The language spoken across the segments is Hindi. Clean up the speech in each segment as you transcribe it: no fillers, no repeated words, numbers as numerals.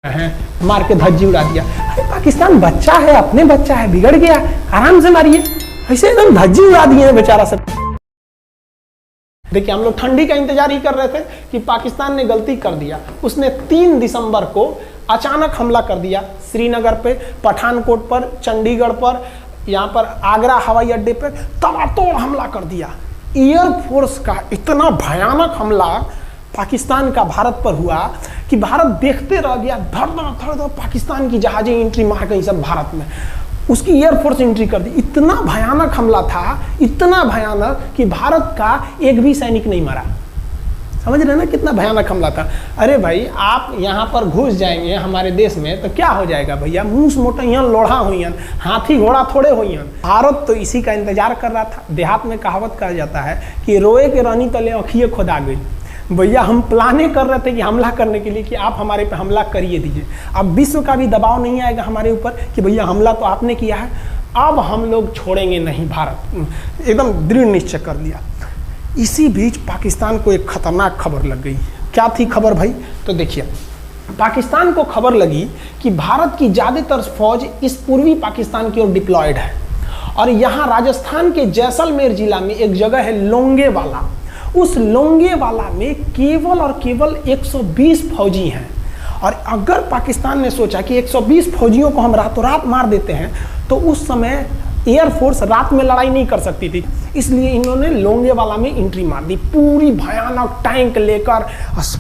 हैं, मार के धज्जी उड़ा दिया। अरे पाकिस्तान बच्चा है, अपने बच्चा है, बिगड़ गया, आराम से मारिए। ऐसे एकदम धज्जी उड़ा दिए बेचारा सब। देखिए हम लोग ठंडी का इंतजार ही कर रहे थे कि पाकिस्तान ने गलती कर दिया। उसने 3 दिसंबर को अचानक हमला कर दिया श्रीनगर पे, पठानकोट पर, चंडीगढ़ पर, यहाँ पर आगरा हवाई अड्डे पर तबातोड़ हमला कर दिया। एयरफोर्स का इतना भयानक हमला पाकिस्तान का भारत पर हुआ कि भारत देखते रह गया। धड़ धड़ पाकिस्तान की जहाजें एंट्री मार गई सब भारत में, उसकी एयरफोर्स एंट्री कर दी। इतना भयानक हमला था, इतना भयानक कि भारत का एक भी सैनिक नहीं मरा। समझ रहे ना कितना भयानक हमला था। अरे भाई आप यहाँ पर घुस जाएंगे हमारे देश में तो क्या हो जाएगा भैया, मूस मोटइयन लोढ़ा हुईन, हाथी घोड़ा थोड़े हुईन। भारत तो इसी का इंतजार कर रहा था। देहात में कहावत कहा जाता है कि रोए के रानी तले अखिए खुदा गई। भैया हम प्लाने कर रहे थे कि हमला करने के लिए कि आप हमारे पे हमला करिए दीजिए। अब विश्व का भी दबाव नहीं आएगा हमारे ऊपर कि भैया हमला तो आपने किया है, अब हम लोग छोड़ेंगे नहीं। भारत एकदम दृढ़ निश्चय कर लिया। इसी बीच पाकिस्तान को एक खतरनाक खबर लग गई। क्या थी खबर भाई? तो देखिए पाकिस्तान को खबर लगी कि भारत की ज़्यादातर फौज इस पूर्वी पाकिस्तान की ओर डिप्लॉयड है और यहाँ राजस्थान के जैसलमेर जिला में एक जगह है लोंगेवाला। उस लोंगेवाला में केवल और केवल 120 फौजी हैं। और अगर पाकिस्तान ने सोचा कि 120 फौजियों को हम रातों रात मार देते हैं तो उस समय एयरफोर्स रात में लड़ाई नहीं कर सकती थी, इसलिए इन्होंने लोंगेवाला में एंट्री मार दी। पूरी भयानक टैंक लेकर,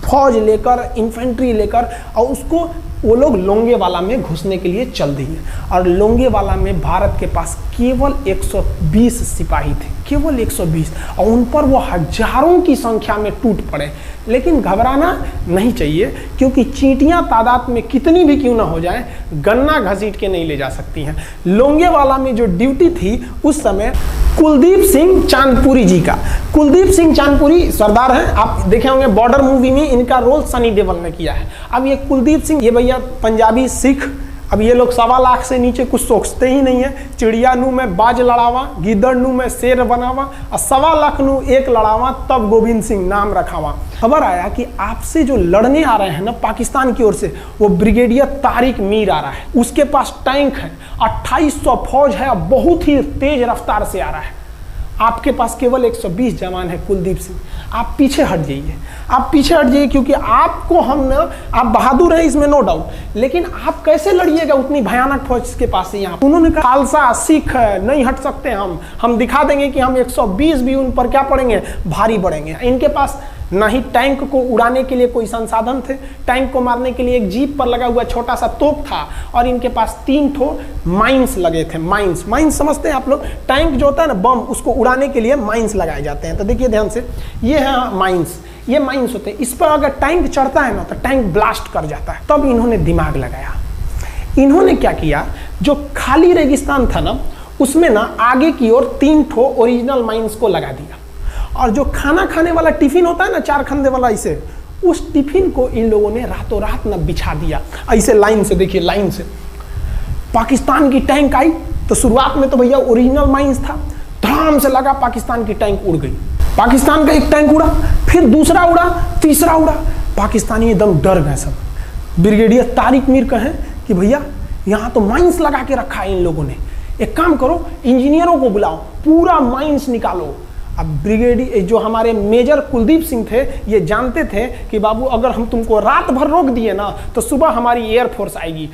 फौज लेकर, इन्फेंट्री लेकर, और उसको वो लोग लोंगेवाला में घुसने के लिए चल दिए। और लोंगेवाला में भारत के पास केवल 120 सिपाही थे, केवल 120, और उन पर वो हजारों की संख्या में टूट पड़े। लेकिन घबराना नहीं चाहिए, क्योंकि चींटियां तादाद में कितनी भी क्यों ना हो जाएं, गन्ना घसीट के नहीं ले जा सकती हैं। लोंगेवाला में जो ड्यूटी थी उस समय कुलदीप सिंह चांदपुरी जी का। कुलदीप सिंह चांदपुरी सरदार हैं, आप देखे होंगे बॉर्डर मूवी में इनका रोल सनी देओल ने किया है। अब ये कुलदीप सिंह, ये भैया पंजाबी सिख, अब ये लोग 1.25 लाख से नीचे कुछ सोचते ही नहीं है। चिड़िया नू में बाज लड़ावा, गिदड़ नू में शेर बनावा, और 1.25 लाख नू एक लड़ावा, तब गोविंद सिंह नाम रखावा। खबर आया कि आपसे जो लड़ने आ रहे हैं ना पाकिस्तान की ओर से, वो ब्रिगेडियर तारिक मीर आ रहा है। उसके पास टैंक है, 2800 फौज है, बहुत ही तेज रफ्तार से आ रहा है। आपके पास केवल 120 जवान है कुलदीप सिंह। आप पीछे हट जाइए, आप पीछे हट जाइए, क्योंकि आपको हम ना, आप बहादुर हैं इसमें नो डाउट, लेकिन आप कैसे लड़िएगा उतनी भयानक फौज के पास से। यहाँ उन्होंने कहा खालसा सिख है, नहीं हट सकते हम दिखा देंगे कि हम 120 भी उन पर क्या पड़ेंगे, भारी पड़ेंगे। इनके पास ना ही टैंक को उड़ाने के लिए कोई संसाधन थे, टैंक को मारने के लिए एक जीप पर लगा हुआ छोटा सा तोप था, और इनके पास 3 ठो माइंस लगे थे। माइंस समझते हैं आप लोग? टैंक जो होता है ना बम, उसको उड़ाने के लिए माइंस लगाए जाते हैं। तो देखिए ध्यान से, ये है माइंस, ये माइंस होते हैं। इस पर अगर टैंक चढ़ता है ना तो टैंक ब्लास्ट कर जाता है। तब इन्होंने दिमाग लगाया। इन्होंने क्या किया, जो खाली रेगिस्तान था ना उसमें ना आगे की ओर 3 ठो ओरिजिनल माइंस को लगा दिया, और जो खाना खाने वाला टिफिन होता है ना 4 खंदे वाला, इसे, उस टिफिन को इन लोगों ने रातों रात ना बिछा दिया ऐसे लाइन से। देखिए लाइन से पाकिस्तान की टैंक आई तो शुरुआत में तो भैया ओरिजिनल माइंस था, धड़ाम से लगा, पाकिस्तान की टैंक उड़ गई। पाकिस्तान का एक टैंक उड़ा, फिर दूसरा उड़ा, तीसरा उड़ा। पाकिस्तानी एकदम डर गए सब। ब्रिगेडियर तारिक मीर कहें कि भैया यहाँ तो माइंस लगा के रखा है इन लोगों ने, एक काम करो इंजीनियरों को बुलाओ, पूरा माइंस निकालो। अब ब्रिगेडियर जो हमारे मेजर कुलदीप सिंह थे, ये जानते थे कि बाबू अगर हम तुमको रात भर रोक दिए ना तो सुबह हमारी एयरफोर्स आएगी,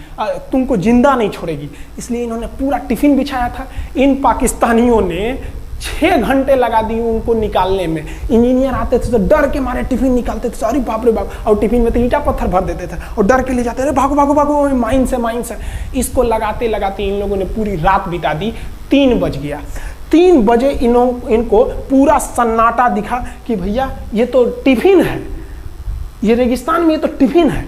तुमको जिंदा नहीं छोड़ेगी। इसलिए इन्होंने पूरा टिफिन बिछाया था। इन पाकिस्तानियों ने 6 घंटे लगा दिए उनको निकालने में। इंजीनियर आते थे तो डर के मारे टिफिन निकालते थे, अरे बाप रे बाप, और टिफिन में तो ईंटा पत्थर भर देते थे और डर के ले जाते, अरे भागो भागो भागो, माइंस है माइंस है। इसको लगाते लगाते इन लोगों ने पूरी रात बिता दी। 3 बज गया। 3 बजे इनको पूरा सन्नाटा दिखा कि भैया ये तो टिफिन है, ये रेगिस्तान में ये तो टिफिन है।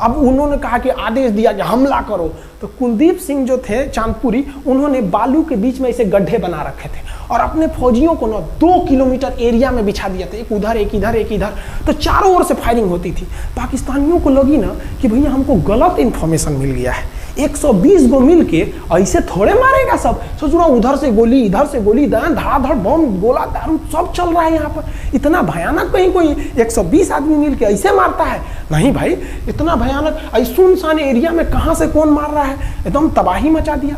अब उन्होंने कहा कि आदेश दिया कि हमला करो। तो कुलदीप सिंह जो थे चांदपुरी, उन्होंने बालू के बीच में ऐसे गड्ढे बना रखे थे और अपने फौजियों को ना 2 किलोमीटर एरिया में बिछा दिया था, एक उधर एक इधर एक इधर। तो चारों ओर से फायरिंग होती थी। पाकिस्तानियों को लगी ना कि भैया हमको गलत इंफॉर्मेशन मिल गया है, 120 गो मिल के ऐसे थोड़े मारेगा सब। सोचो उधर से गोली इधर से गोली, धड़ाधड़ बम गोला दारू सब चल रहा है यहाँ पर। इतना भयानक कहीं कोई 120 आदमी मिल के ऐसे मारता है? नहीं भाई, इतना भयानक सुनसान एरिया में कहाँ से कौन मार रहा है? एकदम तबाही मचा दिया।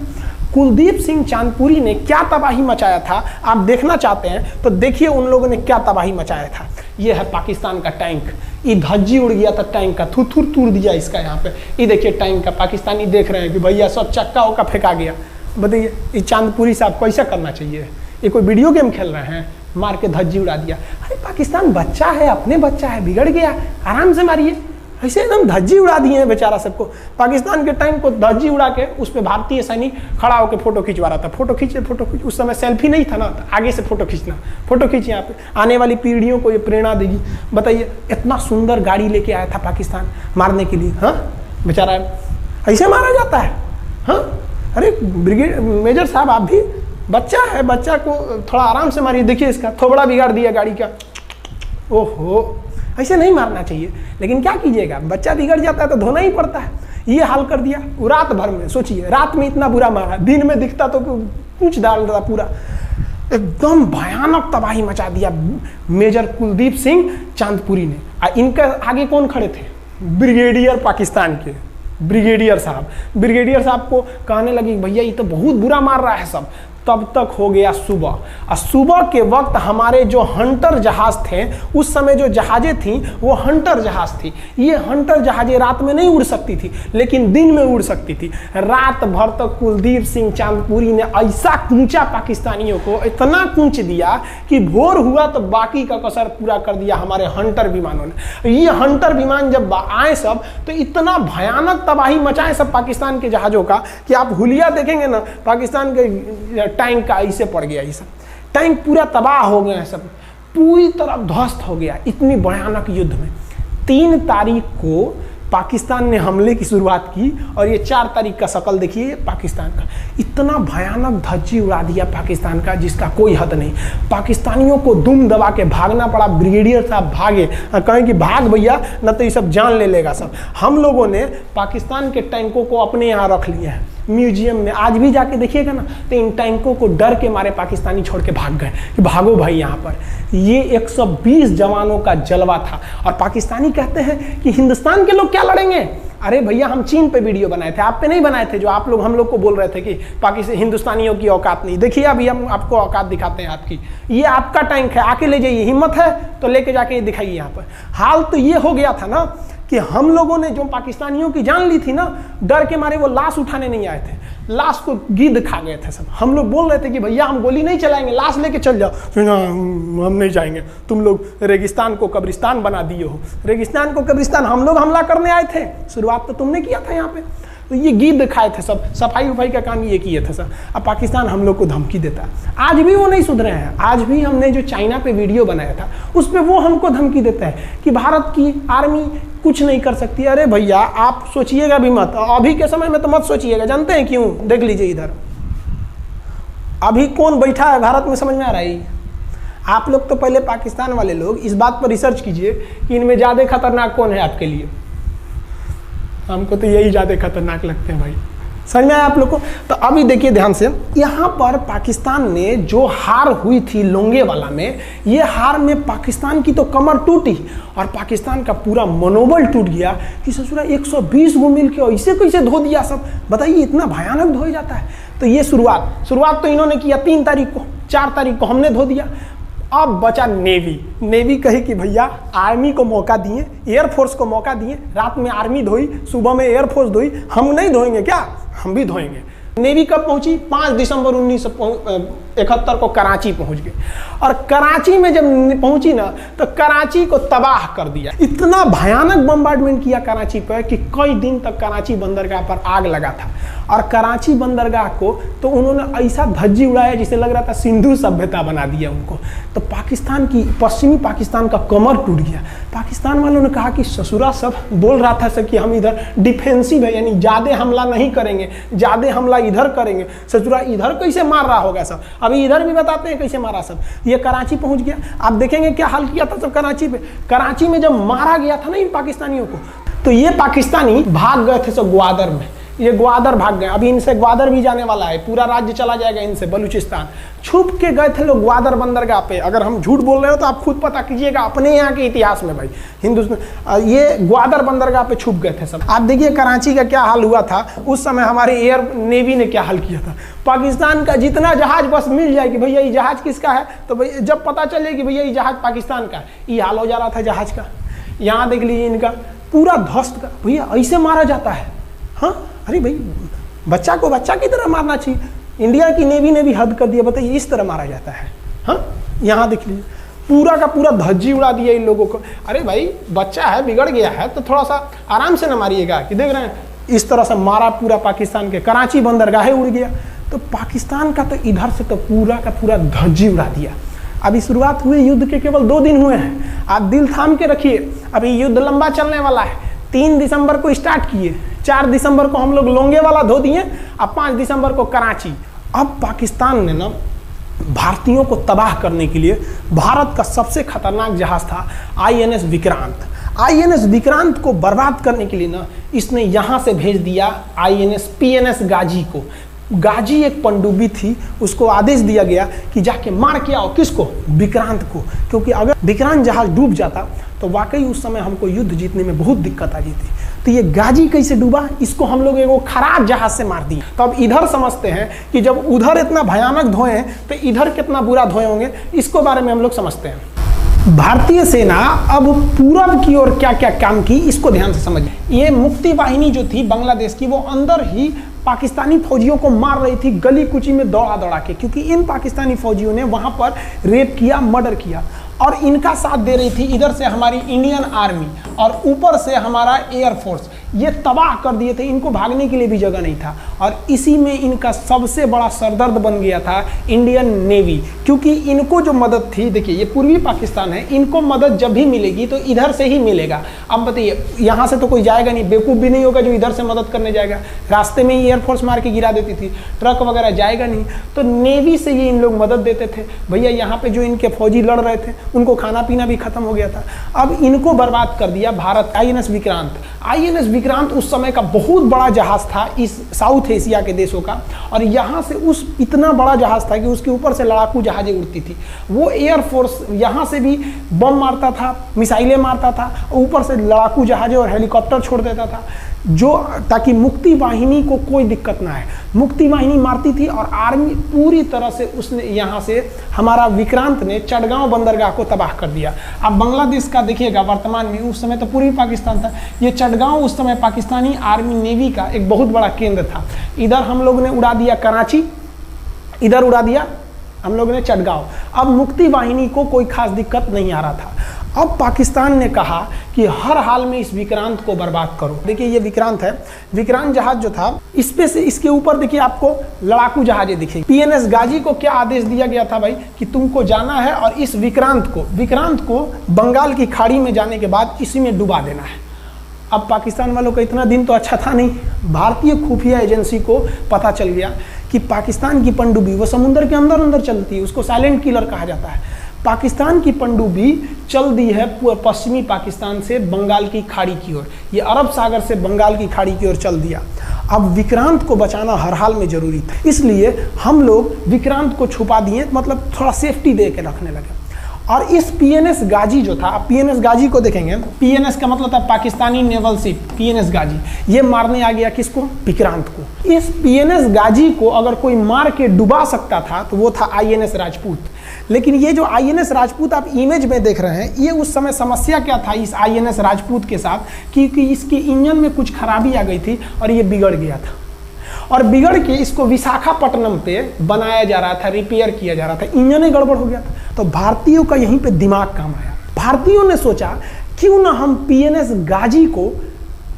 कुलदीप सिंह चांदपुरी ने क्या तबाही मचाया था, आप देखना चाहते हैं तो देखिए उन लोगों ने क्या तबाही मचाया था। ये है पाकिस्तान का टैंक, ये धज्जी उड़ गया था टैंक का, थुथुर तूर दिया इसका यहाँ पे। ये देखिए टैंक का, पाकिस्तानी देख रहे हैं कि भैया सब चक्का उक्का फेंका गया। बताइए ये चांदपुरी साहब कैसा करना चाहिए? ये कोई वीडियो गेम खेल रहे हैं? मार के धज्जी उड़ा दिया। अरे पाकिस्तान बच्चा है, अपने बच्चा है, बिगड़ गया, आराम से मारिए। ऐसे एकदम धज्जी उड़ा दिए हैं बेचारा सबको। पाकिस्तान के टैंक को धज्जी उड़ा के उस पर भारतीय सैनिक खड़ा होकर फोटो खिंचवा रहा था। फोटो खींचे। उस समय सेल्फी नहीं था ना, तो आगे से फोटो खींचना, फोटो खींचे। यहाँ पे आने वाली पीढ़ियों को ये प्रेरणा देगी। बताइए इतना सुंदर गाड़ी लेके आया था पाकिस्तान मारने के लिए। हाँ बेचारा ऐसे मारा जाता है? हाँ अरे ब्रिगेड मेजर साहब आप भी बच्चा है, बच्चा को थोड़ा आराम से मारिए। देखिए इसका थोबड़ा बिगाड़ दिया गाड़ी का। ओहो, ऐसे नहीं मारना चाहिए, लेकिन क्या कीजिएगा, बच्चा बिगड़ जाता है तो धोना ही पड़ता है। ये हाल कर दिया रात भर में। सोचिए रात में इतना बुरा मारा, दिन में दिखता तो पूछ डाल रहा पूरा। एकदम भयानक तबाही मचा दिया मेजर कुलदीप सिंह चांदपुरी ने। इनके आगे कौन खड़े थे? ब्रिगेडियर पाकिस्तान के ब्रिगेडियर साहब। ब्रिगेडियर साहब को कहने लगी भैया ये तो बहुत बुरा मार रहा है सब। तब तक हो गया सुबह, और सुबह के वक्त हमारे जो हंटर जहाज थे, उस समय जो जहाजें थी वो हंटर जहाज थी। ये हंटर जहाजें रात में नहीं उड़ सकती थी, लेकिन दिन में उड़ सकती थी। रात भर तक कुलदीप सिंह चांदपुरी ने ऐसा कूचा पाकिस्तानियों को, इतना कूच दिया कि भोर हुआ तो बाकी का कसर पूरा कर दिया हमारे हंटर विमानों ने। ये हंटर विमान जब आए सब तो इतना भयानक तबाही मचाए सब पाकिस्तान के जहाजों का कि आप हुलिया देखेंगे ना, पाकिस्तान के टैंक का ऐसे पड़ गया। ये सब टैंक पूरा तबाह हो गया है, सब पूरी तरह ध्वस्त हो गया इतनी भयानक युद्ध में। 3 तारीख को पाकिस्तान ने हमले की शुरुआत की और ये 4 तारीख का शकल देखिए पाकिस्तान का। इतना भयानक धज्जी उड़ा दिया पाकिस्तान का जिसका कोई हद नहीं। पाकिस्तानियों को दुम दबा के भागना पड़ा। ब्रिगेडियर साहब भागे, कहें कि भाग भैया न तो ये सब जान ले लेगा सब। हम लोगों ने पाकिस्तान के टैंकों को अपने यहाँ रख लिया है म्यूजियम में। आज भी जाके देखिएगा ना तो इन टैंकों को डर के मारे पाकिस्तानी छोड़ के भाग गए कि भागो भाई यहाँ पर। ये 120 जवानों का जलवा था। और पाकिस्तानी कहते हैं कि हिंदुस्तान के लोग क्या लड़ेंगे? अरे भैया हम चीन पे वीडियो बनाए थे, आप पे नहीं बनाए थे, जो आप लोग हम लोग को बोल रहे थे कि पाकिस्तान हिंदुस्तानियों की औकात नहीं। देखिए अभी हम आपको औकात दिखाते हैं आपकी। ये आपका टैंक है, आके ले जाइए, हिम्मत है तो लेके जाके दिखाइए यहाँ पर। हाल तो ये हो गया था ना कि हम लोगों ने जो पाकिस्तानियों की जान ली थी ना, डर के मारे वो लाश उठाने नहीं आए थे, लाश को गिद्ध खा गए थे सब। हम लोग बोल रहे थे कि भैया हम गोली नहीं चलाएंगे, लाश लेके चल जाओ। हम नहीं जाएंगे, तुम लोग रेगिस्तान को कब्रिस्तान बना दिए हो। रेगिस्तान को कब्रिस्तान हम लोग हमला करने आए थे, शुरुआत तो तुमने किया था यहाँ पे। तो ये गिद्ध खाए थे सब, सफाई उफाई का काम ये किए थे सब। अब पाकिस्तान हम लोग को धमकी देता है। आज भी वो नहीं सुधरे हैं। आज भी हमने जो चाइना पे वीडियो बनाया था उस पर वो हमको धमकी देता है कि भारत की आर्मी कुछ नहीं कर सकती। अरे भैया आप सोचिएगा भी मत, अभी के समय में तो मत सोचिएगा। जानते हैं क्यों? देख लीजिए इधर अभी कौन बैठा है भारत में, समझ में आ रहा है? आप लोग तो पहले पाकिस्तान वाले लोग इस बात पर रिसर्च कीजिए कि इनमें ज़्यादा खतरनाक कौन है आपके लिए। हमको तो यही ज़्यादा खतरनाक लगते हैं भाई, समझ में आया आप लोग को? तो अभी देखिए ध्यान से, यहाँ पर पाकिस्तान ने जो हार हुई थी लोंगेवाला में, ये हार में पाकिस्तान की तो कमर टूटी और पाकिस्तान का पूरा मनोबल टूट गया कि ससुरा 120 गो मिल के ऐसे कैसे धो दिया सब। बताइए इतना भयानक धोया जाता है। तो ये शुरुआत तो इन्होंने किया 3 तारीख को, 4 तारीख को हमने धो दिया। अब बचा नेवी कहे कि भैया आर्मी को मौका दिए, एयरफोर्स को मौका दिए। रात में आर्मी धोई, सुबह में एयरफोर्स धोई, हम नहीं धोएंगे क्या? हम भी धोएंगे। नेवी कब पहुंची? 5 दिसंबर 1971 को कराची पहुंच गई। और कराची में जब पहुंची ना तो कराची को तबाह कर दिया। इतना भयानक बम्बार्डमेंट किया कराची पर कि कई दिन तक कराची बंदरगाह पर आग लगा था। और कराची बंदरगाह को तो उन्होंने ऐसा धज्जी उड़ाया जिसे लग रहा था सिंधु सभ्यता बना दिया उनको। तो पाकिस्तान की, पश्चिमी पाकिस्तान का कमर टूट गया। पाकिस्तान वालों ने कहा कि ससुरा सब बोल रहा था सब कि हम इधर डिफेंसिव है, यानी ज़्यादा हमला नहीं करेंगे, ज़्यादा हमला इधर करेंगे। ससुरा इधर कैसे मार रहा होगा सब, अभी इधर भी बताते हैं कैसे मारा सब। ये कराची पहुंच गया। आप देखेंगे क्या हाल किया था सब कराची पे। कराची में जब मारा गया था ना इन पाकिस्तानियों को, तो ये पाकिस्तानी भाग गए थे सब ग्वादर में। ये ग्वादर भाग गए, अभी इनसे ग्वादर भी जाने वाला है, पूरा राज्य चला जाएगा इनसे, बलूचिस्तान। छुप के गए थे लोग ग्वादर बंदरगाह पे। अगर हम झूठ बोल रहे हो तो आप खुद पता कीजिएगा अपने यहाँ के इतिहास में भाई, हिंदुस्तान ये ग्वादर बंदरगाह पे छुप गए थे सब। आप देखिए कराची का क्या हाल हुआ था उस समय, हमारे एयर नेवी ने क्या हाल किया था। पाकिस्तान का जितना जहाज बस मिल जाए कि भैया ये जहाज किसका है, तो भैया जब पता चले कि भैया ये जहाज पाकिस्तान का है, ये हाल हो जा रहा था जहाज का। यहाँ देख लीजिए इनका पूरा ध्वस्त का, भैया ऐसे मारा जाता है। हाँ अरे भाई बच्चा को बच्चा की तरह मारना चाहिए। इंडिया की नेवी ने भी हद कर दिया, बताइए इस तरह मारा जाता है। हाँ यहाँ देख लीजिए पूरा का पूरा धज्जी उड़ा दिया इन लोगों को। अरे भाई बच्चा है, बिगड़ गया है तो थोड़ा सा आराम से ना मारिएगा, कि देख रहे हैं इस तरह से मारा पूरा पाकिस्तान के, कराची बंदरगाह उड़ गया। तो पाकिस्तान का तो इधर से तो पूरा का पूरा धज्जी उड़ा दिया। अभी शुरुआत हुए युद्ध के केवल 2 दिन हुए हैं, आप दिल थाम के रखिए, अभी युद्ध लंबा चलने वाला है। 3 दिसंबर को स्टार्ट किए, 4 दिसंबर को हम लोग लोंगेवाला धो दिए, अब 5 दिसंबर को कराची। अब पाकिस्तान ने ना भारतीयों को तबाह करने के लिए, भारत का सबसे खतरनाक जहाज था INS विक्रांत। INS विक्रांत को बर्बाद करने के लिए ना इसने यहाँ से भेज दिया INS PNS गाजी को। गाजी एक पनडुब्बी थी, उसको आदेश दिया गया कि जाके मार के आओ, किसको, विक्रांत को, क्योंकि अगर विक्रांत जहाज डूब जाता तो वाकई उस समय हमको युद्ध जीतने में बहुत दिक्कत आ जाती। तो ये गाजी कैसे डूबा, इसको हम लोग एक खराब जहाज से मार दिए। तो अब इधर समझते हैं कि जब उधर इतना भयानक धोए तो इधर कितना बुरा धोए होंगे, इसको बारे में हम लोग समझते हैं। भारतीय सेना अब पूरब की ओर क्या क्या काम की, इसको ध्यान से समझिए। ये मुक्ति वाहिनी जो थी बांग्लादेश की, वो अंदर ही पाकिस्तानी फौजियों को मार रही थी गली कुची में दौड़ा दौड़ा के, क्योंकि इन पाकिस्तानी फौजियों ने वहां पर रेप किया, मर्डर किया, और इनका साथ दे रही थी इधर से हमारी इंडियन आर्मी और ऊपर से हमारा एयरफोर्स। ये तबाह कर दिए थे, इनको भागने के लिए भी जगह नहीं था। और इसी में इनका सबसे बड़ा सरदर्द बन गया था इंडियन नेवी, क्योंकि इनको जो मदद थी, देखिए ये पूर्वी पाकिस्तान है, इनको मदद जब भी मिलेगी तो इधर से ही मिलेगा। अब बताइए यहाँ से तो कोई जाएगा नहीं, बेवकूफ़ भी नहीं होगा जो इधर से मदद करने जाएगा, रास्ते में ही एयरफोर्स मार के गिरा देती थी, ट्रक वगैरह जाएगा नहीं, तो नेवी से ये इन लोग मदद देते थे। भैया यहाँ पे जो इनके फौजी लड़ रहे थे उनको खाना पीना भी खत्म हो गया था। अब इनको बर्बाद कर दिया भारत। INS विक्रांत, INS विक्रांत उस समय का बहुत बड़ा जहाज था इस साउथ एशिया के देशों का, और यहाँ से उस इतना बड़ा जहाज था कि उसके ऊपर से लड़ाकू जहाजें उड़ती थी। वो एयरफोर्स यहाँ से भी बम मारता था, मिसाइलें मारता था, ऊपर से लड़ाकू जहाजें और हेलीकॉप्टर छोड़ देता था, जो ताकि मुक्ति वाहिनी को कोई दिक्कत ना है। मुक्ति वाहिनी मारती थी और आर्मी पूरी तरह से उसने यहाँ से हमारा विक्रांत ने चटगांव बंदरगाह को तबाह कर दिया। अब बांग्लादेश का देखिएगा वर्तमान में, उस समय तो पूर्वी पाकिस्तान था, ये चटगांव उस समय पाकिस्तानी आर्मी नेवी का एक बहुत बड़ा केंद्र था। इधर हम लोग ने उड़ा दिया कराची, इधर उड़ा दिया हम लोग ने चटगांव। अब मुक्ति वाहिनी को कोई खास दिक्कत नहीं आ रहा था। अब पाकिस्तान ने कहा कि हर हाल में इस विक्रांत को बर्बाद करो। देखिए ये विक्रांत है, विक्रांत जहाज जो था इस पे से इसके ऊपर देखिए आपको लड़ाकू जहाजें दिखेगी। PNS गाजी को क्या आदेश दिया गया था भाई कि तुमको जाना है और इस विक्रांत को बंगाल की खाड़ी में जाने के बाद इसी में डुबा देना है। अब पाकिस्तान वालों का इतना दिन तो अच्छा था नहीं, भारतीय खुफिया एजेंसी को पता चल गया कि पाकिस्तान की पनडुब्बी वो समुद्र के अंदर अंदर चलती है, उसको साइलेंट किलर कहा जाता है। पाकिस्तान की पनडुब्बी चल दी है पश्चिमी पाकिस्तान से बंगाल की खाड़ी की ओर, ये अरब सागर से बंगाल की खाड़ी की ओर चल दिया। अब विक्रांत को बचाना हर हाल में जरूरी था, इसलिए हम लोग विक्रांत को छुपा दिए, मतलब थोड़ा सेफ्टी दे के रखने लगे। और इस PNS गाजी जो था, PNS गाजी को देखेंगे, PNS का मतलब था पाकिस्तानी नेवल शिप, PNS गाजी, ये मारने आ गया किसको, विक्रांत को। इस PNS गाजी को अगर कोई मार के डुबा सकता था तो वो था INS राजपूत। लेकिन ये जो INS राजपूत आप इमेज में देख रहे हैं, ये उस समय समस्या क्या था इस INS राजपूत के साथ, क्योंकि इसके इंजन में कुछ खराबी आ गई थी और ये बिगड़ गया था, और बिगड़ के इसको विशाखापट्टनम पे बनाया जा रहा था, रिपेयर किया जा रहा था, इंजन ही गड़बड़ हो गया था। तो भारतीयों का यहीं पे दिमाग काम आया। भारतीयों ने सोचा क्यों ना हम PNS गाजी को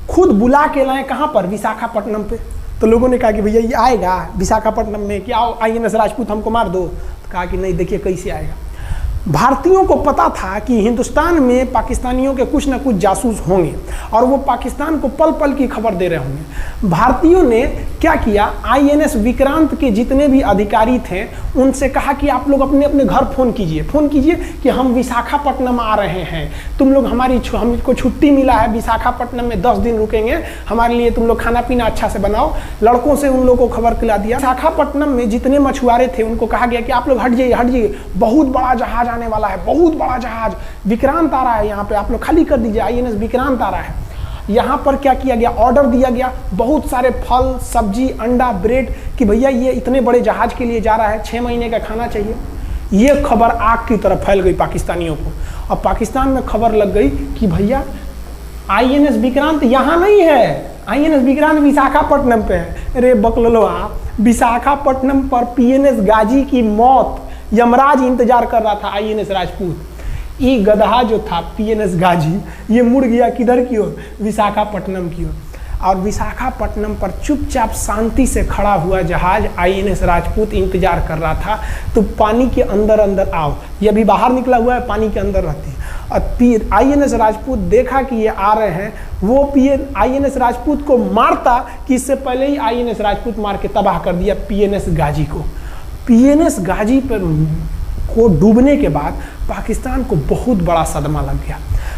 खुद बुला के लाएं, कहाँ पर, विशाखापट्टनम पे। तो लोगों ने कहा कि भैया ये आएगा विशाखापट्टनम में, कि आओ INS राजपूत हमको मार दो। तो कहा कि नहीं, देखिए कैसे आएगा। भारतीयों को पता था कि हिंदुस्तान में पाकिस्तानियों के कुछ ना कुछ जासूस होंगे और वो पाकिस्तान को पल पल की खबर दे रहे होंगे। भारतीयों ने क्या किया, आईएनएस विक्रांत के जितने भी अधिकारी थे उनसे कहा कि आप लोग अपने अपने घर फ़ोन कीजिए कि हम विशाखापट्टनम आ रहे हैं, तुम लोग हमको छुट्टी मिला है, विशाखापट्टनम में 10 दिन रुकेंगे, हमारे लिए तुम लोग खाना पीना अच्छा से बनाओ। लड़कों से उन लोगों को खबर खिला दिया। विशाखापट्टनम में जितने मछुआरे थे उनको कहा गया कि आप लोग हट जाइए, बहुत बड़ा जहाज आने वाला है, बहुत बड़ा जहाज विक्रांत आ रहा है, यहाँ पे आप लोग खाली कर दीजिए, आईएनएस विक्रांत आ रहा है। यहाँ पर क्या किया गया, ऑर्डर दिया गया, बहुत सारे फल सब्जी अंडा ब्रेड कि भैया ये इतने बड़े जहाज के लिए जा रहा है, 6 महीने का खाना चाहिए। ये खबर आग की तरफ फैल गई पाकिस्तानियों को और पाकिस्तान में खबर लग गई कि भैया आईएनएस विक्रांत यहाँ नहीं है, आईएनएस विक्रांत विशाखापट्टनम पे है। अरे बकलोलवा, विशाखापट्टनम पर पीएनएस गाजी की मौत यमराज इंतजार कर रहा था आईएनएस राजपूत। ये गधा जो था पीएनएस गाजी, ये मुड़ गया किधर की ओर, विशाखापट्टनम की ओर। और विशाखापट्टनम पर चुपचाप शांति से खड़ा हुआ जहाज आईएनएस राजपूत इंतजार कर रहा था, तो पानी के अंदर अंदर आओ, ये अभी बाहर निकला हुआ है, पानी के अंदर रहती है। और आईएनएस राजपूत देखा कि ये आ रहे हैं, वो आईएनएस राजपूत को मारता कि इससे पहले ही आईएनएस राजपूत मार के तबाह कर दिया पीएनएस गाजी को। पीएनएस गाजी पर को डूबने के बाद पाकिस्तान को बहुत बड़ा सदमा लग गया।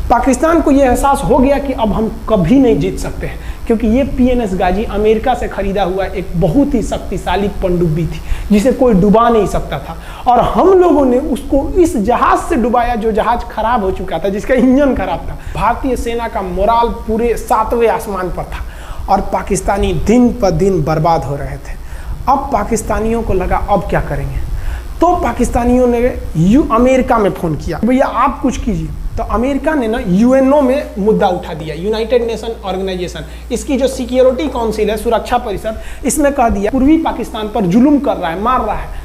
पाकिस्तान को यह एहसास हो गया कि अब हम कभी नहीं जीत सकते हैं, क्योंकि ये पीएनएस गाजी अमेरिका से खरीदा हुआ एक बहुत ही शक्तिशाली पनडुब्बी थी जिसे कोई डुबा नहीं सकता था, और हम लोगों ने उसको इस जहाज से डुबाया जो जहाज खराब हो चुका था, जिसका इंजन खराब था। भारतीय सेना का मोराल पूरे 7वें आसमान पर था और पाकिस्तानी दिन पर दिन बर्बाद हो रहे थे। अब पाकिस्तानियों को लगा अब क्या करेंगे, तो पाकिस्तानियों ने अमेरिका में फ़ोन किया, भैया आप कुछ कीजिए। तो अमेरिका ने ना यूएनओ में मुद्दा उठा दिया, यूनाइटेड नेशन ऑर्गेनाइजेशन, इसकी जो सिक्योरिटी काउंसिल है, सुरक्षा परिषद, इसमें कह दिया पूर्वी पाकिस्तान पर जुल्म कर रहा है, मार रहा है।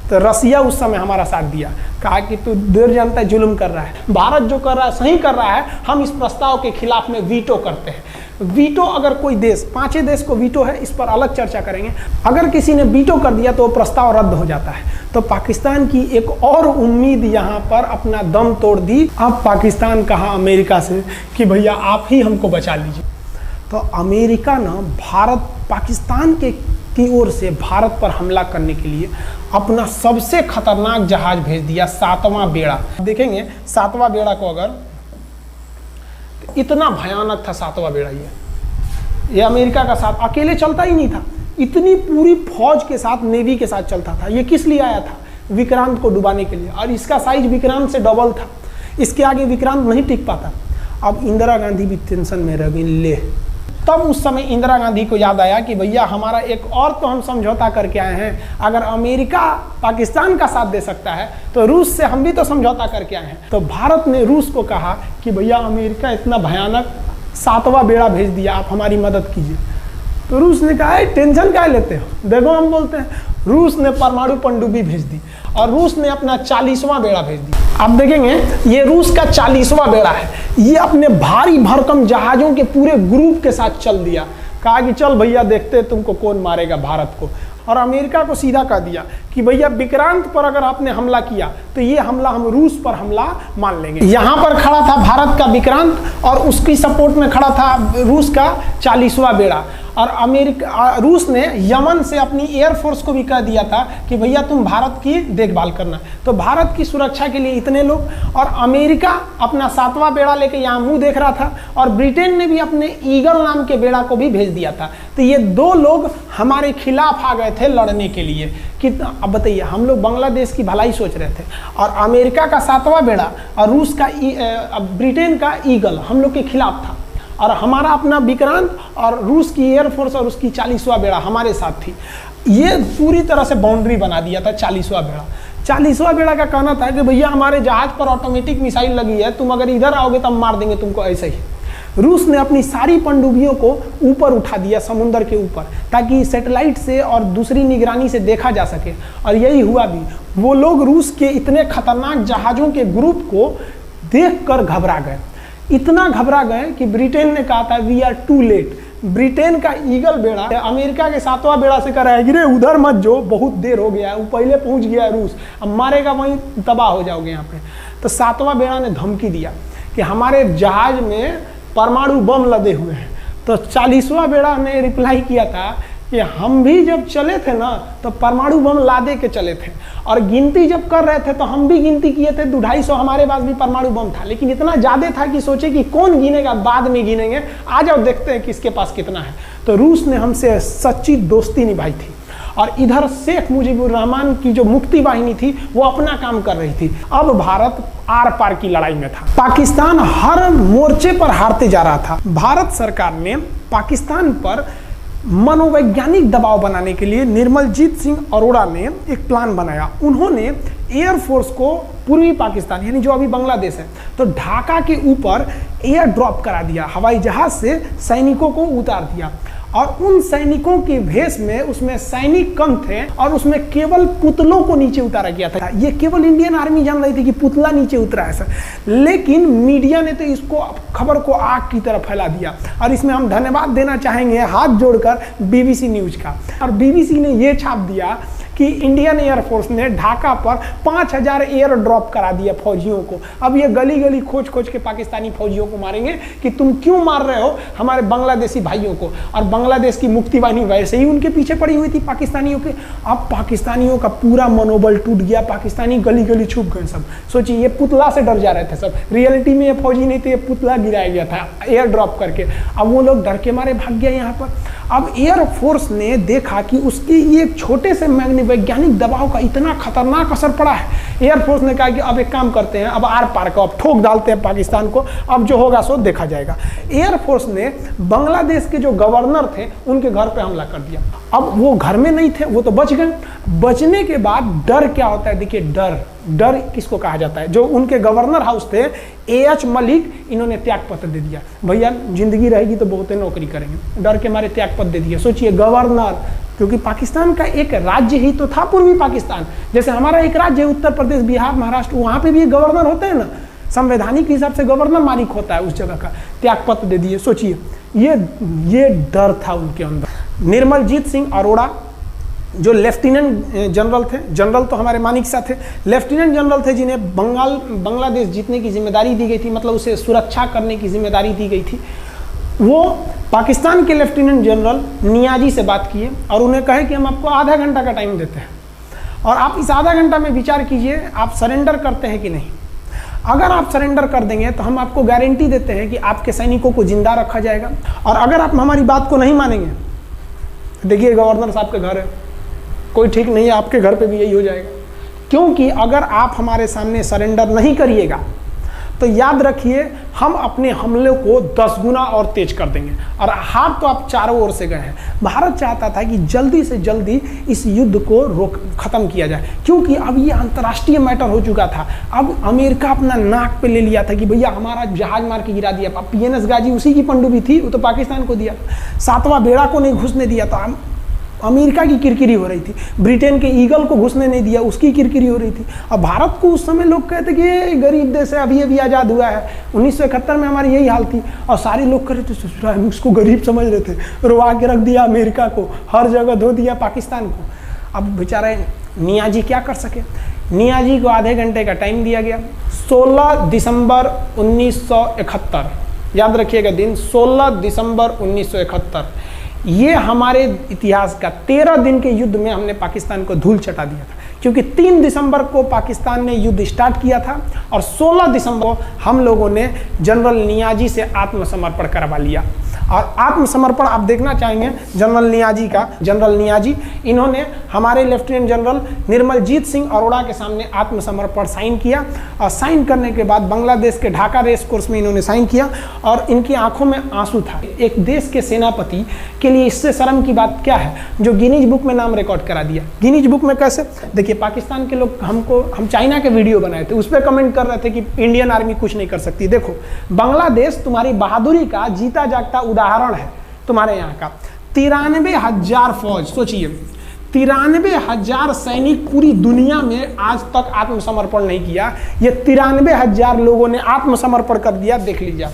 तो रसिया उस समय हमारा साथ दिया, कहा कि तू देर जानता है जुल्म कर रहा है, भारत जो कर रहा है सही कर रहा है, हम इस प्रस्ताव के खिलाफ में वीटो करते हैं। वीटो अगर कोई देश, 5 देश को वीटो है, इस पर अलग चर्चा करेंगे, अगर किसी ने वीटो कर दिया तो वो प्रस्ताव रद्द हो जाता है। तो पाकिस्तान की एक और उम्मीद यहाँ पर अपना दम तोड़ दी। अब पाकिस्तान कहा अमेरिका से कि भैया आप ही हमको बचा लीजिए। तो अमेरिका ना पाकिस्तान की ओर से भारत पर हमला करने के लिए अपना सबसे खतरनाक जहाज भेज दिया, 7वां बेड़ा। देखेंगे 7वां बेड़ा को, अगर इतना भयानक था 7वां बेड़ा, ये अमेरिका का साथ अकेले चलता ही नहीं था, इतनी पूरी फौज के साथ, नेवी के साथ चलता था। ये किस लिए आया था, विक्रांत को डुबाने के लिए, और इसका साइज विक्रांत से डबल था, इसके आगे विक्रांत नहीं टिक पाता। अब इंदिरा गांधी भी टेंशन में रह गई। ले, तब उस समय इंदिरा गांधी को याद आया कि भैया हमारा एक और तो हम समझौता करके आए हैं, अगर अमेरिका पाकिस्तान का साथ दे सकता है तो रूस से हम भी तो समझौता करके आए हैं। तो भारत ने रूस को कहा कि भैया अमेरिका इतना भयानक 7वां बेड़ा भेज दिया, आप हमारी मदद कीजिए। तो रूस ने कहा टेंशन क्या लेते हो, देखो हम बोलते हैं। रूस ने परमाणु पनडुब्बी भेज दी और रूस ने अपना 40वां बेड़ा भेज दिया। आप देखेंगे ये रूस का 40वां बेड़ा है, ये अपने भारी भरकम जहाजों के पूरे ग्रुप के साथ चल दिया, कहा कि चल भैया देखते तुमको कौन मारेगा भारत को। और अमेरिका को सीधा कह दिया कि भैया विक्रांत पर अगर आपने हमला किया तो ये हमला हम रूस पर हमला मान लेंगे। यहाँ पर खड़ा था भारत का विक्रांत और उसकी सपोर्ट में खड़ा था रूस का 40वां बेड़ा। और रूस ने यमन से अपनी एयरफोर्स को भी कह दिया था कि भैया तुम भारत की देखभाल करना। तो भारत की सुरक्षा के लिए इतने लोग, और अमेरिका अपना 7वां बेड़ा लेके यहाँ मुंह देख रहा था, और ब्रिटेन ने भी अपने ईगल नाम के बेड़ा को भी भेज दिया था। तो ये 2 लोग हमारे खिलाफ आ गए थे लड़ने के लिए। कितना, अब बताइए, हम लोग बांग्लादेश की भलाई सोच रहे थे, और अमेरिका का 7वां बेड़ा और रूस का ब्रिटेन का ईगल हम लोग के खिलाफ था, और हमारा अपना विक्रांत और रूस की एयरफोर्स और उसकी 40वां बेड़ा हमारे साथ थी। ये पूरी तरह से बाउंड्री बना दिया था 40वां बेड़ा। 40वां बेड़ा का कहना था कि भैया हमारे जहाज पर ऑटोमेटिक मिसाइल लगी है, तुम अगर इधर आओगे तो हम मार देंगे तुमको ऐसे ही। रूस ने अपनी सारी पनडुब्बियों को ऊपर उठा दिया, समुद्र के ऊपर, ताकि सैटेलाइट से और दूसरी निगरानी से देखा जा सके, और यही हुआ भी। वो लोग रूस के इतने खतरनाक जहाज़ों के ग्रुप को देखकर घबरा गए, इतना घबरा गए कि ब्रिटेन ने कहा था we are too late, Britain का ईगल बेड़ा अमेरिका के 7वां बेड़ा से कर रहा है कि रे उधर मत जो, बहुत देर हो गया है, वो पहले पहुंच गया है रूस, अब मारेगा वहीं तबाह हो जाओगे यहाँ पे। तो 7वां बेड़ा ने धमकी दिया कि हमारे जहाज में परमाणु बम लदे हुए हैं। तो 40वां बेड़ा ने रिप्लाई किया था कि हम भी जब चले थे ना तो परमाणु बम लादे के चले थे, और गिनती जब कर रहे थे तो हम भी गिनती किए थे, 250 हमारे पास भी परमाणु बम था, लेकिन इतना ज़्यादा था कि सोचे कि कौन गिनेगा, बाद में गिनेंगे, आ जाओ देखते हैं किसके पास कितना है। तो रूस ने हमसे सच्ची दोस्ती निभाई थी, और इधर शेख मुजीबुर रहमान की जो मुक्ति वाहिनी थी वो अपना काम कर रही थी। अब भारत आर पार की लड़ाई में था, पाकिस्तान हर मोर्चे पर हारते जा रहा था। भारत सरकार ने पाकिस्तान पर मनोवैज्ञानिक दबाव बनाने के लिए निर्मलजीत सिंह अरोड़ा ने एक प्लान बनाया। उन्होंने एयरफोर्स को पूर्वी पाकिस्तान यानी जो अभी बांग्लादेश है तो ढाका के ऊपर एयर ड्रॉप करा दिया, हवाई जहाज से सैनिकों को उतार दिया, और उन सैनिकों के भेष में उसमें सैनिक कम थे और उसमें केवल पुतलों को नीचे उतारा गया था। ये केवल इंडियन आर्मी जान रही थी कि पुतला नीचे उतरा है सर, लेकिन मीडिया ने तो इसको खबर को आग की तरह फैला दिया। और इसमें हम धन्यवाद देना चाहेंगे हाथ जोड़कर बीबीसी न्यूज का। और बीबीसी ने ये छाप दिया कि इंडियन एयरफोर्स ने ढाका पर 5000 एयर ड्रॉप करा दिया फौजियों को। अब ये गली गली खोज खोज के पाकिस्तानी फौजियों को मारेंगे कि तुम क्यों मार रहे हो हमारे बांग्लादेशी भाइयों को। और बांग्लादेश की मुक्ति वाहिनी वैसे ही उनके पीछे पड़ी हुई थी पाकिस्तानियों के। अब पाकिस्तानियों का पूरा मनोबल टूट गया, पाकिस्तानी गली गली छुप गए सब। सोचिए ये पुतला से डर जा रहे थे सब, रियलिटी में ये फौजी नहीं थे, ये पुतला गिराया गया था एयर ड्रॉप करके। अब वो लोग डर के मारे भाग गया यहाँ पर। अब एयरफोर्स ने देखा कि उसके ये छोटे से वैज्ञानिक दबाव का इतना खतरनाक असर पड़ा है। एयरफोर्स ने कहा कि अब एक काम करते हैं, अब आर पार को अब ठोक डालते हैं पाकिस्तान को, अब जो होगा सो देखा जाएगा। एयरफोर्स ने बांग्लादेश के जो गवर्नर थे उनके घर पे हमला कर दिया। अब वो घर में नहीं थे, वो तो बच गए। बचने के बाद डर क्या होता है, देखिए डर किसको कहा जाता है। जो उनके गवर्नर हाउस थे एएच मलिक, इन्होंने त्याग पत्र दे दिया, भैया जिंदगी रहेगी तो बहुत नौकरी करेंगे, डर के मारे त्याग पत्र दे दिया। सोचिए गवर्नर, क्योंकि पाकिस्तान का एक राज्य ही तो था पूर्वी पाकिस्तान, जैसे हमारा एक राज्य है उत्तर प्रदेश, बिहार, महाराष्ट्र, वहाँ पे भी गवर्नर होते हैं ना, संवैधानिक हिसाब से गवर्नर मालिक होता है उस जगह का। त्याग पत्र दे दिए। सोचिए ये डर था उनके अंदर। निर्मलजीत सिंह अरोड़ा जो लेफ्टिनेंट जनरल थे, जनरल तो हमारे मानिक शाह थे, लेफ्टिनेंट जनरल थे जिन्हें बांग्लादेश जीतने की जिम्मेदारी दी गई थी, मतलब उसे सुरक्षा करने की जिम्मेदारी दी गई थी। वो पाकिस्तान के लेफ्टिनेंट जनरल नियाजी से बात किए और उन्हें कहे कि हम आपको आधा घंटा का टाइम देते हैं और आप इस आधा घंटा में विचार कीजिए आप सरेंडर करते हैं कि नहीं। अगर आप सरेंडर कर देंगे तो हम आपको गारंटी देते हैं कि आपके सैनिकों को जिंदा रखा जाएगा, और अगर आप हमारी बात को नहीं मानेंगे, देखिए गवर्नर साहब के घर है, कोई ठीक नहीं है, आपके घर पे भी यही हो जाएगा। क्योंकि अगर आप हमारे सामने सरेंडर नहीं करिएगा तो याद रखिए हम अपने हमले को 10 गुना और तेज कर देंगे। और हार तो आप चारों ओर से गए हैं। भारत चाहता था कि जल्दी से जल्दी इस युद्ध को खत्म किया जाए, क्योंकि अब ये अंतर्राष्ट्रीय मैटर हो चुका था। अब अमेरिका अपना नाक पे ले लिया था कि भैया हमारा जहाज मार के गिरा दिया। PNS गाजी उसी की पनडुब्बी थी, वो तो पाकिस्तान को दिया। 7वां बेड़ा को नहीं घुसने दिया, तो अमेरिका की किरकिरी हो रही थी। ब्रिटेन के ईगल को घुसने नहीं दिया, उसकी किरकिरी हो रही थी। अब भारत को उस समय लोग कहते कि ये गरीब देश है, अभी आज़ाद हुआ है। 1971 में हमारी यही हाल थी, और सारे लोग कह रहे थे हम उसको गरीब समझ रहे थे, रुआ के रख दिया अमेरिका को, हर जगह धो दिया पाकिस्तान को। अब बेचारे नियाजी क्या कर सके। नियाजी को आधे घंटे का टाइम दिया गया। 16 दिसंबर 1971, याद रखिएगा दिन, 16 दिसंबर 1971। ये हमारे इतिहास का 13 दिन के युद्ध में हमने पाकिस्तान को धूल चटा दिया था, क्योंकि 3 दिसंबर को पाकिस्तान ने युद्ध स्टार्ट किया था और 16 दिसंबर को हम लोगों ने जनरल नियाजी से आत्मसमर्पण करवा लिया। और आत्मसमर्पण आप देखना चाहेंगे जनरल नियाजी का। जनरल नियाजी इन्होंने हमारे लेफ्टिनेंट जनरल निर्मलजीत सिंह अरोड़ा के सामने आत्मसमर्पण साइन किया, और साइन करने के बाद बांग्लादेश के ढाका रेस कोर्स में इन्होंने साइन किया, और इनकी आंखों में आंसू था। एक देश के सेनापति के लिए इससे शर्म की बात क्या है, जो गिनीज बुक में नाम रिकॉर्ड करा दिया। गिनीज बुक में कैसे, देखिए पाकिस्तान के लोग हम चाइना के वीडियो बनाए थे, उस पर कमेंट कर रहे थे कि इंडियन आर्मी कुछ नहीं कर सकती। देखो बांग्लादेश तुम्हारी बहादुरी का जीता जागता उदाहरण है। तुम्हारे यहाँ का 93,000 फौज, सोचिए 93,000 सैनिक पूरी दुनिया में आज तक आत्मसमर्पण नहीं किया। ये 93,000 लोगों ने आत्मसमर्पण कर दिया। देख लीजिए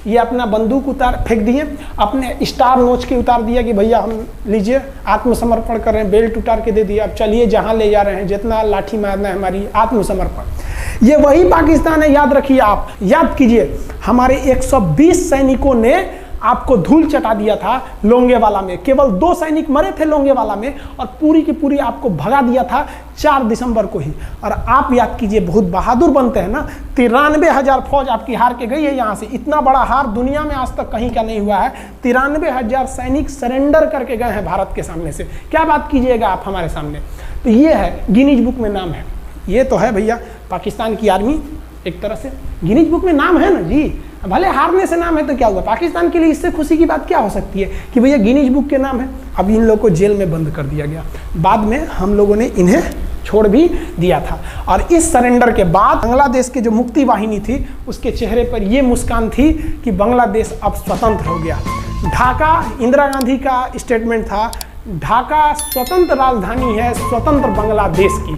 ये अपना बंदूक फेंक दिए, अपने स्टार नोच के उतार दिया कि भैया हम लीजिए आत्मसमर्पण कर रहे हैं, बेल्ट उतार के दे दिया, अब चलिए जहाँ ले जा रहे हैं, जितना लाठी मारना है हमारी, आत्मसमर्पण। ये वही पाकिस्तान है, याद रखिए आप, याद कीजिए हमारे 120 सैनिकों ने आपको धूल चटा दिया था लोंगेवाला में, केवल 2 सैनिक मरे थे लोंगेवाला में, और पूरी की पूरी आपको भगा दिया था 4 दिसंबर को ही। और आप याद कीजिए, बहुत बहादुर बनते हैं ना, 93,000 फौज आपकी हार के गई है यहाँ से। इतना बड़ा हार दुनिया में आज तक कहीं का नहीं हुआ है। 93,000 सैनिक सरेंडर करके गए हैं भारत के सामने से। क्या बात कीजिएगा आप हमारे सामने। तो ये है, गिनीज बुक में नाम है। ये तो है भैया पाकिस्तान की आर्मी, एक तरह से गिनीज बुक में नाम है ना जी। भले हारने से नाम है तो क्या हुआ, पाकिस्तान के लिए इससे खुशी की बात क्या हो सकती है कि भैया गिनीज बुक के नाम है। अब इन लोगों को जेल में बंद कर दिया गया, बाद में हम लोगों ने इन्हें छोड़ भी दिया था। और इस सरेंडर के बाद बांग्लादेश के जो मुक्ति वाहिनी थी, उसके चेहरे पर ये मुस्कान थी कि बांग्लादेश अब स्वतंत्र हो गया। ढाका, इंदिरा गांधी का स्टेटमेंट था, ढाका स्वतंत्र राजधानी है स्वतंत्र बांग्लादेश की।